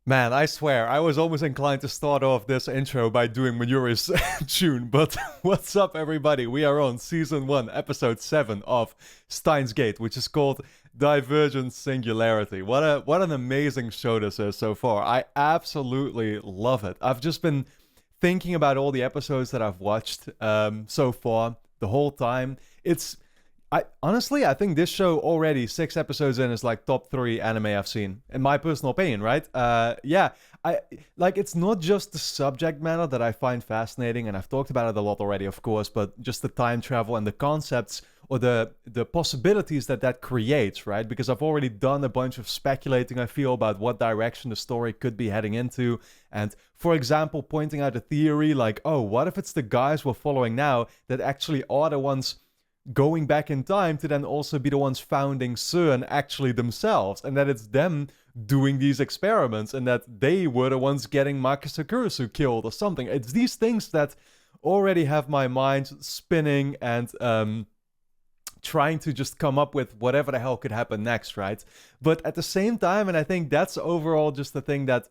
Man, I swear, I was almost inclined to start off this intro by doing Manuri's tune, but what's up, everybody? We are on Season 1, Episode 7 of Steins Gate, which is called Divergence Singularity. What an amazing show this is so far. I absolutely love it. I've just been thinking about all the episodes that I've watched so far the whole time. I think this show already 6 episodes in is like top 3 anime I've seen, in my personal opinion, right? Yeah, I like it's not just the subject matter that I find fascinating, and I've talked about it a lot already, of course, but just the time travel and the concepts or the possibilities that creates, right? Because I've already done a bunch of speculating, I feel, about what direction the story could be heading into, and for example, pointing out a theory like, oh, what if it's the guys we're following now that actually are the ones going back in time to then also be the ones founding CERN actually themselves, and that it's them doing these experiments, and that they were the ones getting Makisa Kurisu killed or something. It's these things that already have my mind spinning and trying to just come up with whatever the hell could happen next, right? But at the same time, and I think that's overall just the thing that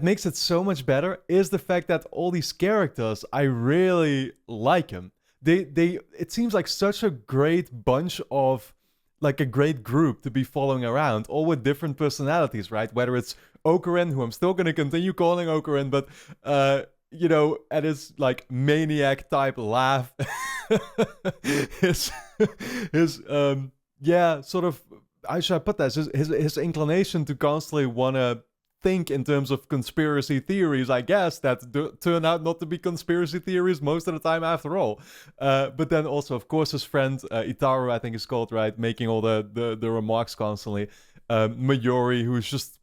makes it so much better, is the fact that all these characters, I really like them. They it seems like such a great bunch of, like, a great group to be following around, all with different personalities, right? Whether it's Okurin, who I'm still gonna continue calling Okurin, but at his like maniac type laugh, his yeah, sort of, how should I put this? His inclination to constantly wanna think in terms of conspiracy theories, I guess, that turn out not to be conspiracy theories most of the time after all. But then also, of course, his friend Itaru, I think is called, right, making all the remarks constantly. Mayuri, who's just,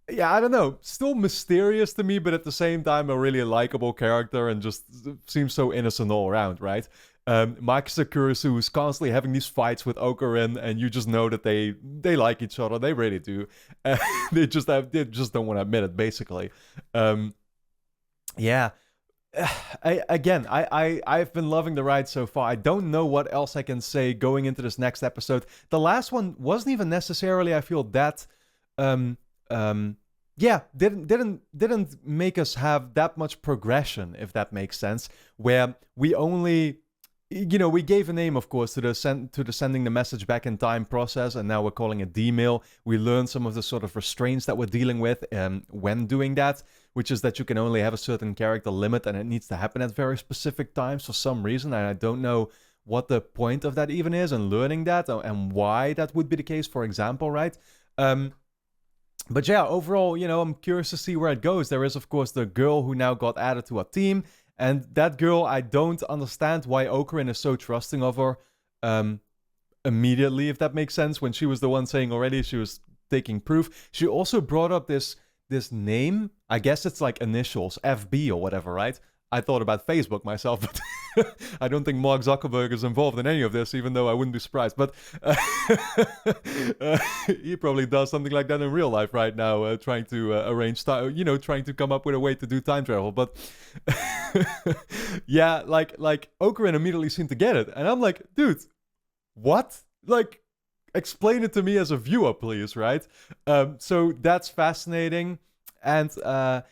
yeah, I don't know, still mysterious to me, but at the same time a really likable character and just seems so innocent all around, right? Makisa Kurisu is constantly having these fights with Okurin, and you just know that they like each other. They really do. They just don't want to admit it, basically. Yeah. I've been loving the ride so far. I don't know what else I can say going into this next episode. The last one wasn't even necessarily, I feel, that yeah, didn't make us have that much progression, if that makes sense, where we only, we gave a name, of course, to the sending the message back in time process, and now we're calling it D-mail. We learned some of the sort of restraints that we're dealing with when doing that, which is that you can only have a certain character limit, and it needs to happen at very specific times for some reason, and I don't know what the point of that even is, and learning that, and why that would be the case, for example, right? But yeah, overall, I'm curious to see where it goes. There is, of course, the girl who now got added to our team, and that girl, I don't understand why Okurin is so trusting of her immediately, if that makes sense, when she was the one saying already she was taking proof. She also brought up this name. I guess it's like initials, FB or whatever, right? I thought about Facebook myself, but I don't think Mark Zuckerberg is involved in any of this, even though I wouldn't be surprised. But he probably does something like that in real life right now, trying to arrange time, trying to come up with a way to do time travel. But yeah, like Okurin immediately seemed to get it, and I'm like, dude, what? Like, explain it to me as a viewer, please, right? So that's fascinating. And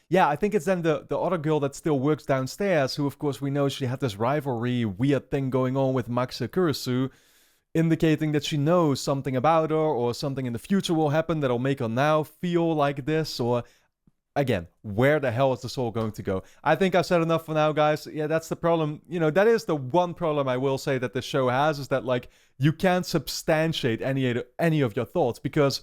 yeah, I think it's then the other girl that still works downstairs, who, of course, we know she had this rivalry weird thing going on with Makisa Kurisu, indicating that she knows something about her, or something in the future will happen that'll make her now feel like this, or again, where the hell is the soul going to go? I think I've said enough for now, guys. Yeah, that's the problem. That is the one problem I will say that this show has, is that, like, you can't substantiate any of your thoughts, because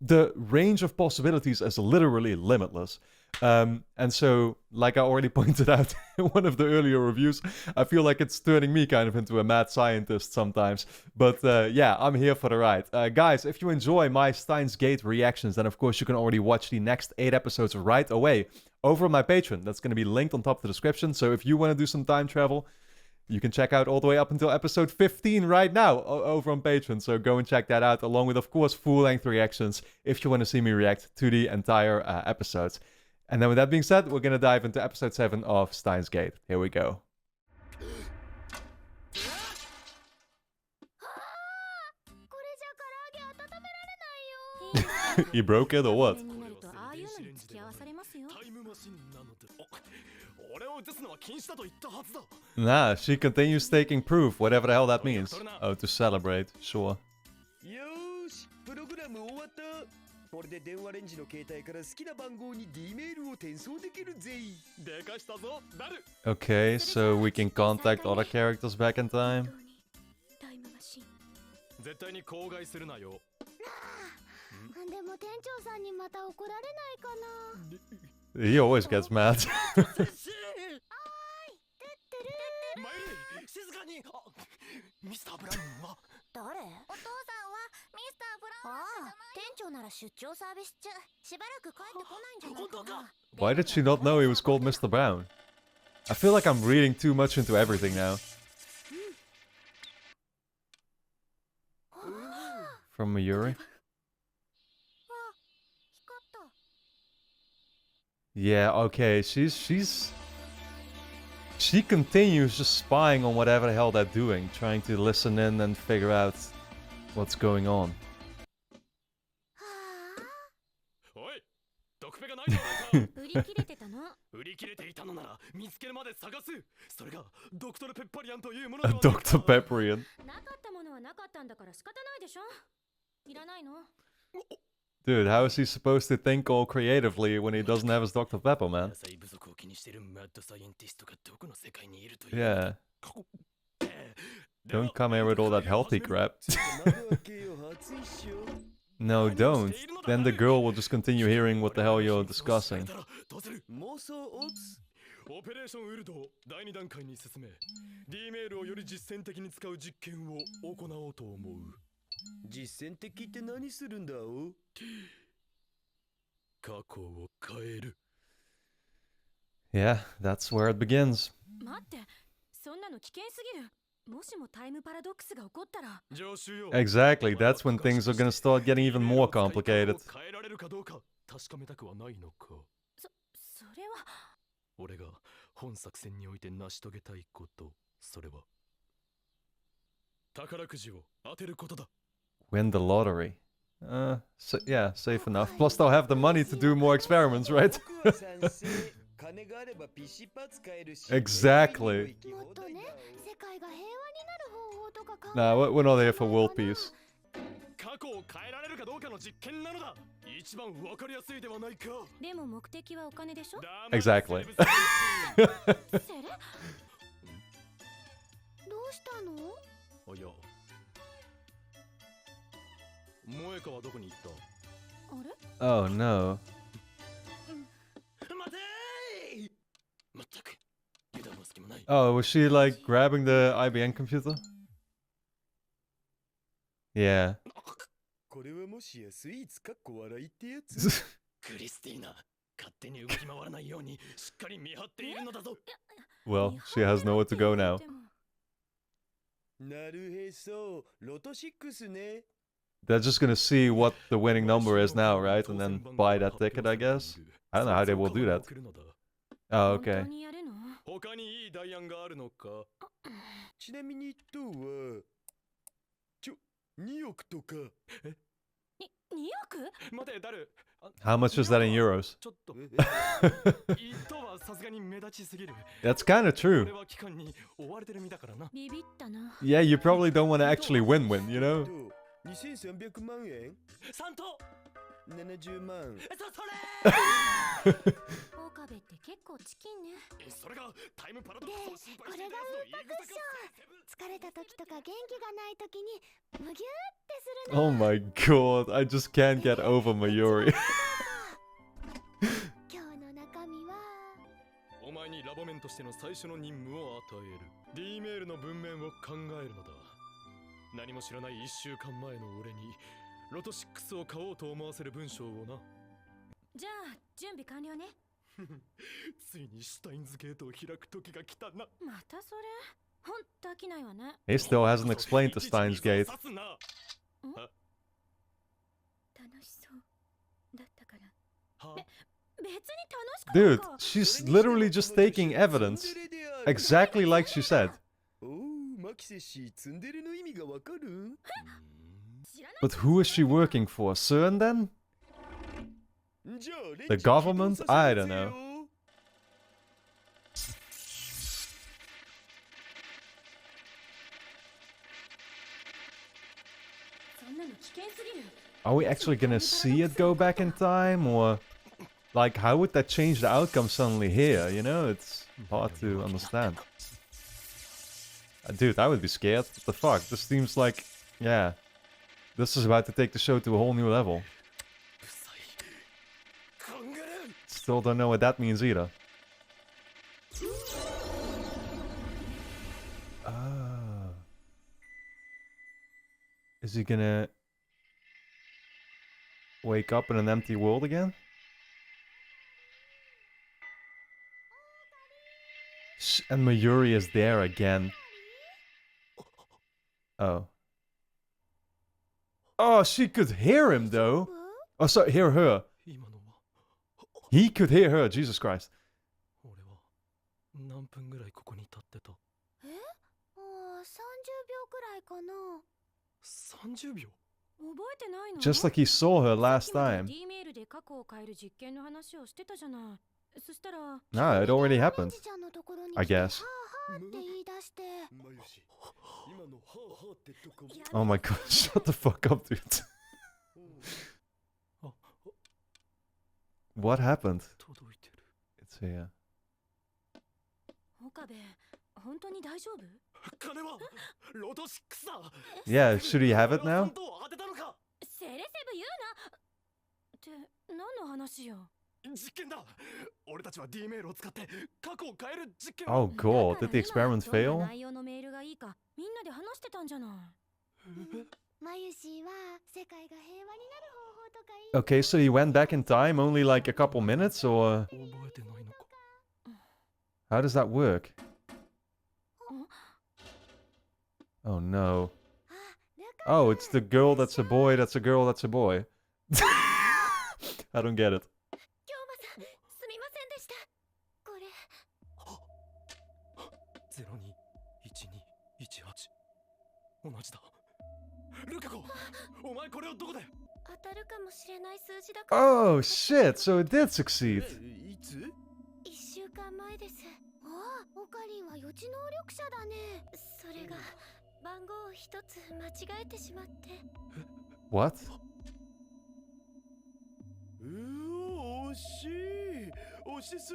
the range of possibilities is literally limitless. And so, like I already pointed out in one of the earlier reviews, I feel like it's turning me kind of into a mad scientist sometimes. But yeah, I'm here for the ride. Guys, if you enjoy my Steins Gate reactions, then of course you can already watch the next 8 episodes right away over on my Patreon. That's going to be linked on top of the description. So if you want to do some time travel, you can check out all the way up until episode 15 right now over on Patreon. So go and check that out, along with, of course, full-length reactions if you want to see me react to the entire episodes. And then with that being said, we're going to dive into episode 7 of Steins Gate. Here we go. これじゃ唐揚げ温められないよ。He broke it or what? Nah, she continues taking proof, whatever the hell that means. Oh, to celebrate, sure. Okay, so we can contact other characters back in time. He always gets mad. Why did she not know he was called Mr. Brown? I feel like I'm reading too much into everything now. From Mayuri? Yeah, okay, she continues just spying on whatever the hell they're doing, trying to listen in and figure out what's going on. A Dr. Pepperian. Dude, how is he supposed to think all creatively when he doesn't have his Dr. Pepper, man? Yeah. Don't come here with all that healthy crap. No, don't. Then the girl will just continue hearing what the hell you're discussing. Yeah, that's where it begins. Exactly, that's when things are gonna start getting even more complicated. Win the lottery. Yeah, safe enough. Plus they'll have the money to do more experiments, right? Exactly. Nah, we're not here for world peace. Exactly. Oh no. Oh, was she like grabbing the IBM computer? Yeah. Well, she has nowhere to go now. They're just gonna see what the winning number is now, right? And then buy that ticket, I guess? I don't know how they will do that. Oh, okay. How much is that in euros? That's kind of true. Yeah, you probably don't want to actually win-win, you know? Oh my god, I just can't get over Mayuri. He still hasn't explained the Steins Gate. Dude, she's literally just taking evidence. Exactly like she said. But who is she working for? Sun then? The government? I don't know. Are we actually gonna see it go back in time, or like how would that change the outcome suddenly here? You know, it's hard to understand. Dude, I would be scared. What the fuck? This seems like, yeah, this is about to take the show to a whole new level. Still don't know what that means either. Is he gonna wake up in an empty world again? And Mayuri is there again. Oh. Oh, she could hear him though. Oh, sorry, hear her. He could hear her, Jesus Christ. Just like he saw her last time. Nah, it already happened. I guess. Oh my god, shut the fuck up, dude. What happened? It's here. Yeah, should he have it now? Oh god, did the experiment fail? Okay, so he went back in time only like a couple minutes, or how does that work? Oh no. Oh, it's the girl that's a boy, that's a girl, that's a boy. I don't get it. Oh shit, so it did succeed. What?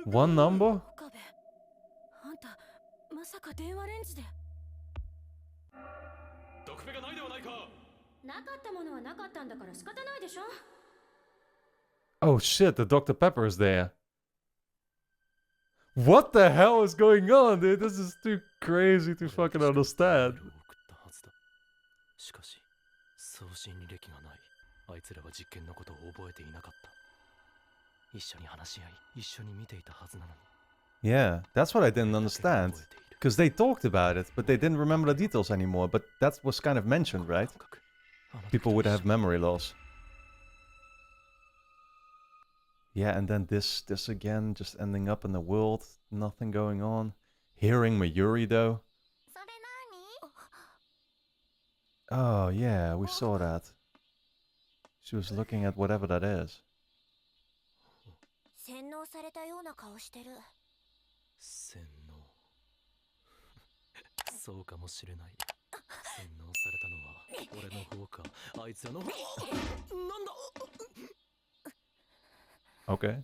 One number? Oh shit, the Dr. Pepper is there. What the hell is going on, dude? This is too crazy to fucking understand. Yeah, that's what I didn't understand. Because they talked about it, but they didn't remember the details anymore. But that was kind of mentioned, right? People would have memory loss. Yeah, and then this again, just ending up in the world, nothing going on. Hearing Mayuri though. Oh yeah, we saw that. She was looking at whatever that is. Okay.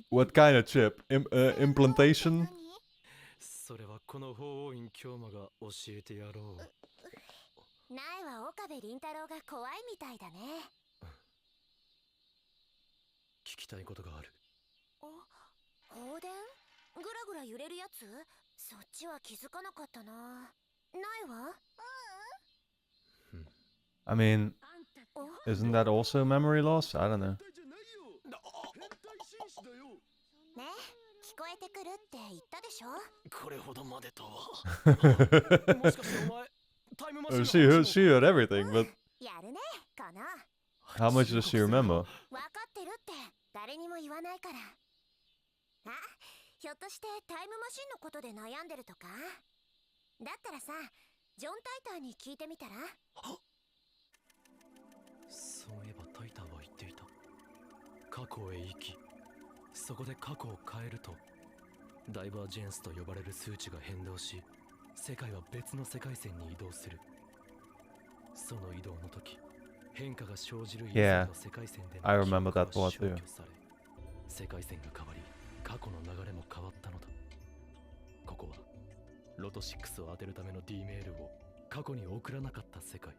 What kind of chip? Implantation? I mean, isn't that also memory loss? I don't know. She heard everything, but how much does she remember? だったらさ、ジョン・タイターに聞いてみたら？そういえばタイターは言っていた。過去へ行き、そこで過去を変えるとダイバージェンスと呼ばれる数値が変動し、世界は別の世界線に移動する。その移動の時、変化が生じる以前の世界線での I remember 記 that 憶は part 消 too. 去され、世界線が変わり、過去の流れも変わったのだ。ここはロト6を当てるための D メールを過去に送らなかった世界。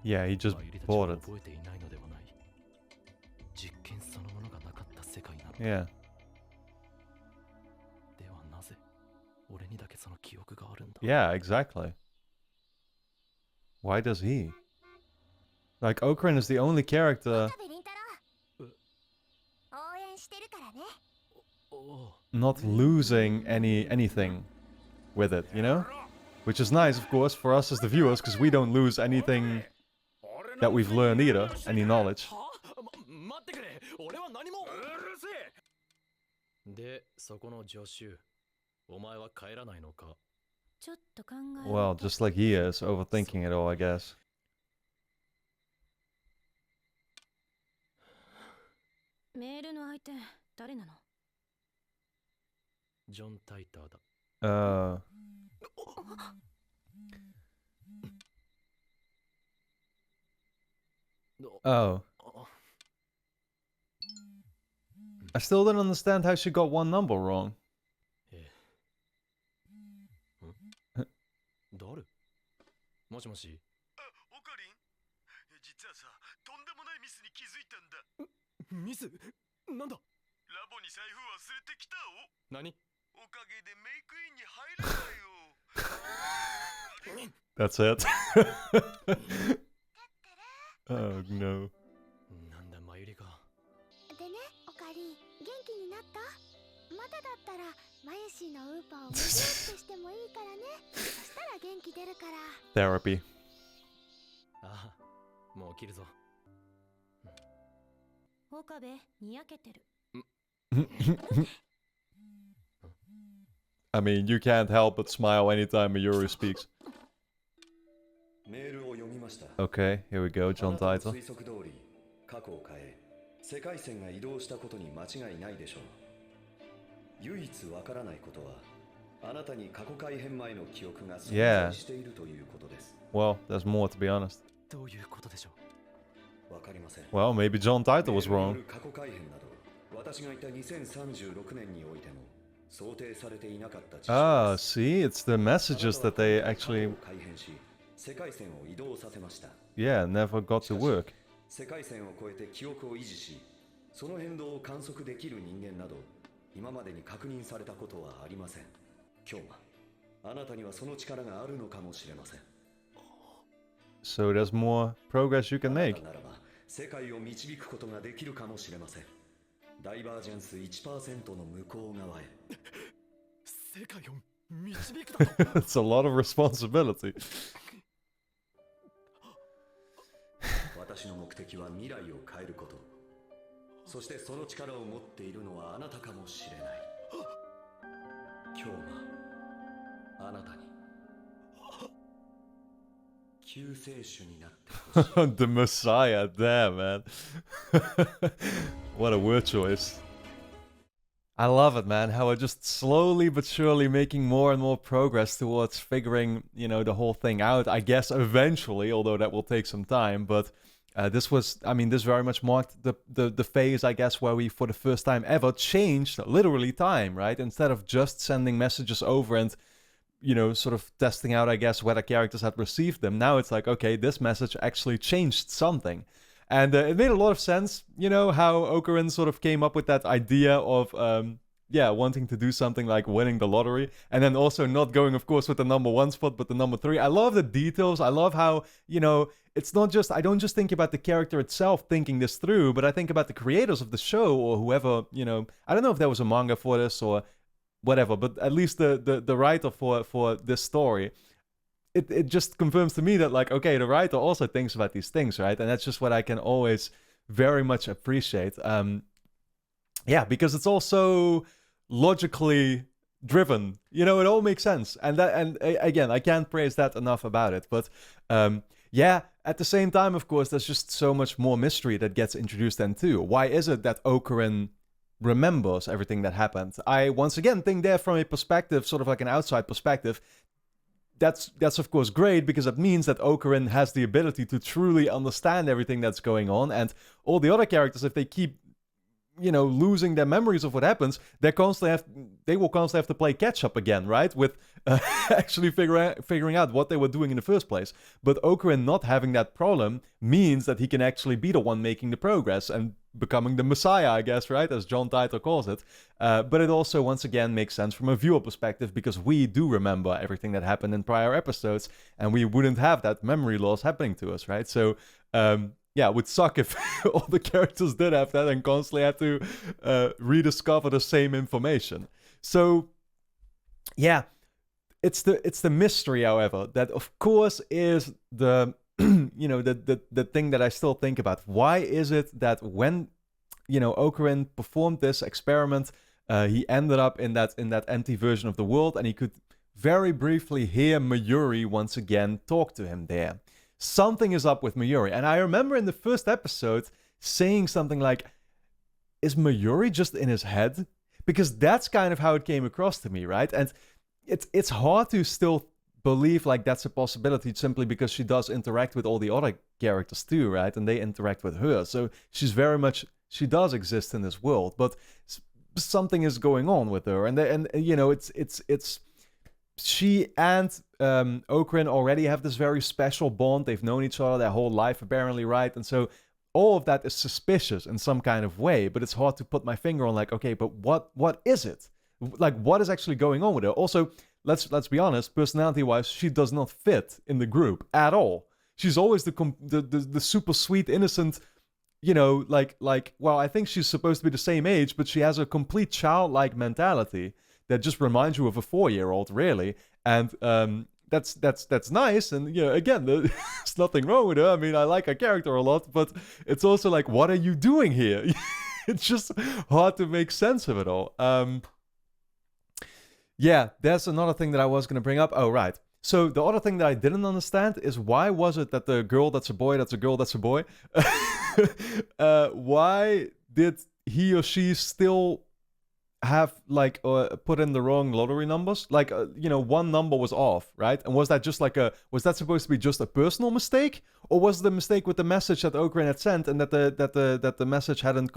Yeah, he just マユリたち bought が it. 覚えていないのではない。実験そのものがなかった世界なのだ。 Yeah. ではなぜ俺にだけその記憶があるんだ。 Yeah, exactly. Why does he? Like, Okran is the only character 岡部倫太郎、応援してるからね。おお、 not losing anything with it, you know? Which is nice, of course, for us as the viewers, because we don't lose anything that we've learned either, any knowledge. は待ってくれ、俺は何も。うるせえ。で、そこの助手、お前は帰らないのか。ちょっと考え。 Well, just like he is, overthinking it all, I guess. メールの相手、誰なの？ジョン・タイターだ。Oh. I still don't understand how she got one number wrong. 誰？もしもし。あ、オカリン？実はさ、とんでもないミスに気づいたんだ。ミス？なんだ？ラボに財布忘れてきたお。何？おかげでメイクインに入れたよ。That's it. Oh no. なんだマユリか。でね、オカリ、元気になった？まだだったらマユシーのウーパーを無料としてもいいからね。そしたら元気出るから。Therapy. ああ、もう起きるぞ。岡部、にやけてる。I mean, you can't help but smile anytime Mayuri speaks. メールを読みました。 Okay, here we go, John あなたの Title. 推測通り、過去を変え、世界線が移動したことに間違いないでしょう。唯一わからないことは、あなたに過去改変前の記憶が存在しているということです。 Well, there's more to be honest. どういうことでしょう。わかりません。 Well, maybe John Title was メール wrong. による過去改変など、私がいた2036年においても想定されていなかった知識 Ah, です。 see, it's the messages that they 過去 actually, を改変し、世界線を移動させました。 yeah, never got しか to し work. 世界線を越えて記憶を維持し、その変動を観測できる人間など今までに確認されたことはありません。今日はあなたにはその力があるのかもしれません。 So there's more progress you can あな make. たならば世界を導くことができるかもしれません。ダイバージェンス 1% の向こう側へ。世界を導くだと。It's a lot of responsibility. 私の目的は未来を変えること。そしてその力を持っているのはあなたかもしれない。今日はあなたに救世主になってほしい。 The Messiah, damn, man. What a word choice. I love it, man. How we're just slowly but surely making more and more progress towards figuring, you know, the whole thing out. I guess eventually, although that will take some time. But this was, I mean, this very much marked the phase, I guess, where we, for the first time ever, changed literally time, right? Instead of just sending messages over and, you know, sort of testing out, I guess, whether characters had received them. Now it's like, okay, this message actually changed something. And it made a lot of sense, you know, how Ocarin sort of came up with that idea of, yeah, wanting to do something like winning the lottery. And then also not going, of course, with the number 1 spot, but the number 3. I love the details. I love how, you know, it's not just, I don't just think about the character itself thinking this through, but I think about the creators of the show or whoever, you know, I don't know if there was a manga for this or whatever, but at least the writer for this story. It just confirms to me that, like, okay, the writer also thinks about these things, right? And that's just what I can always very much appreciate. Yeah, because it's also logically driven. It all makes sense. And again, I can't praise that enough about it. But yeah, at the same time, of course, there's just so much more mystery that gets introduced then too. Why is it that Ocarin remembers everything that happened? I once again think there from a perspective, sort of like an outside perspective, that's of course great, because it means that Ocarin has the ability to truly understand everything that's going on, and all the other characters, if they keep losing their memories of what happens, they will constantly have to play catch up again, right? With actually figuring out what they were doing in the first place. But Ocarin not having that problem means that he can actually be the one making the progress and becoming the Messiah, I guess, right? As John Titor calls it. But it also, once again, makes sense from a viewer perspective, because we do remember everything that happened in prior episodes, and we wouldn't have that memory loss happening to us, right? So, yeah, it would suck if all the characters did have that and constantly had to rediscover the same information. So, yeah, it's the mystery, however, that of course is the the thing that I still think about. Why is it that when Ocarin performed this experiment, he ended up in that empty version of the world, and he could very briefly hear Mayuri once again talk to him there. Something is up with Mayuri. And I remember in the first episode saying something like, is Mayuri just in his head? Because that's kind of how it came across to me, right? And it's hard to still believe like that's a possibility, simply because she does interact with all the other characters too, right? And they interact with her. So she does exist in this world, but something is going on with her. And it's she and Ocarin already have this very special bond. They've known each other their whole life, apparently, right? And so all of that is suspicious in some kind of way, but it's hard to put my finger on, like, okay, but what is it? Like, what is actually going on with her? Also, let's be honest, personality-wise, she does not fit in the group at all. She's always the super sweet, innocent, well, I think she's supposed to be the same age, but she has a complete childlike mentality that just reminds you of a 4-year-old, really. And that's nice. And again, there's nothing wrong with her. I mean, I like her character a lot, but it's also like, what are you doing here? It's just hard to make sense of it all. Yeah, there's another thing that I was going to bring up. Oh, right. So the other thing that I didn't understand is, why was it that the girl that's a boy, that's a girl, that's a boy? Why did he or she still have put in the wrong lottery numbers? One number was off, right? And was that just was that supposed to be just a personal mistake, or was the mistake with the message that Ocarin had sent, and that the message hadn't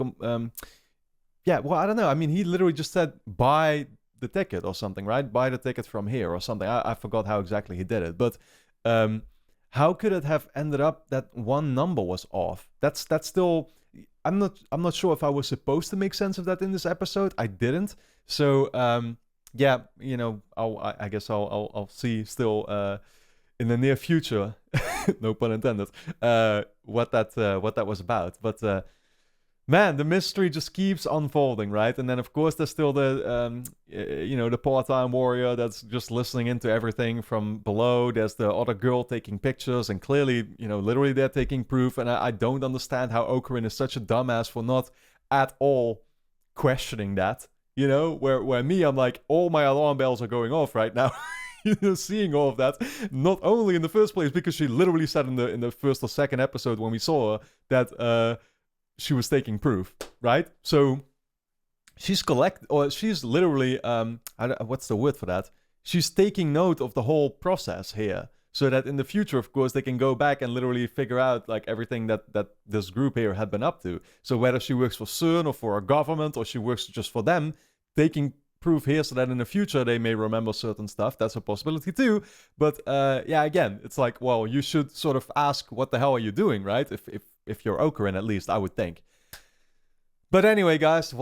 yeah, well, I don't know. I mean, he literally just said buy the ticket or something, right? Buy the ticket from here or something. I forgot how exactly he did it, but how could it have ended up that one number was off? That's still, I'm not sure if I was supposed to make sense of that in this episode. I didn't. So yeah, I guess I'll see still in the near future, no pun intended, what that was about. But man, the mystery just keeps unfolding, right? And then, of course, there's still the, the part-time warrior that's just listening into everything from below. There's the other girl taking pictures, and clearly, literally they're taking proof. And I don't understand how Ocarin is such a dumbass for not at all questioning that. Where me, I'm like, all my alarm bells are going off right now. Seeing all of that, not only in the first place, because she literally said in the first or second episode when we saw her that she was taking proof, right? So she's literally what's the word for that? She's taking note of the whole process here, so that in the future, of course, they can go back and literally figure out everything that this group here had been up to. So whether she works for CERN or for a government, or she works just for them, taking proof here so that in the future they may remember certain stuff. That's a possibility too. But yeah, again, it's like, well, you should sort of ask, what the hell are you doing, right? If you're Ocarin, at least, I would think. But anyway, guys,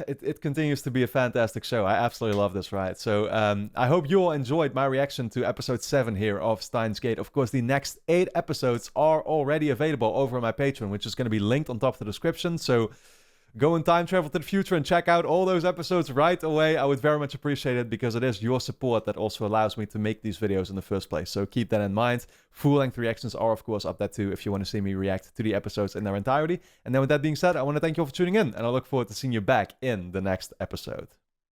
it continues to be a fantastic show. I absolutely love this ride. So I hope you all enjoyed my reaction to episode 7 here of Steins Gate. Of course, the next 8 episodes are already available over on my Patreon, which is going to be linked on top of the description. So go and time travel to the future and check out all those episodes right away. I would very much appreciate it, because it is your support that also allows me to make these videos in the first place. So keep that in mind. Full-length reactions are, of course, up there too, if you want to see me react to the episodes in their entirety. And then with that being said, I want to thank you all for tuning in, and I look forward to seeing you back in the next episode.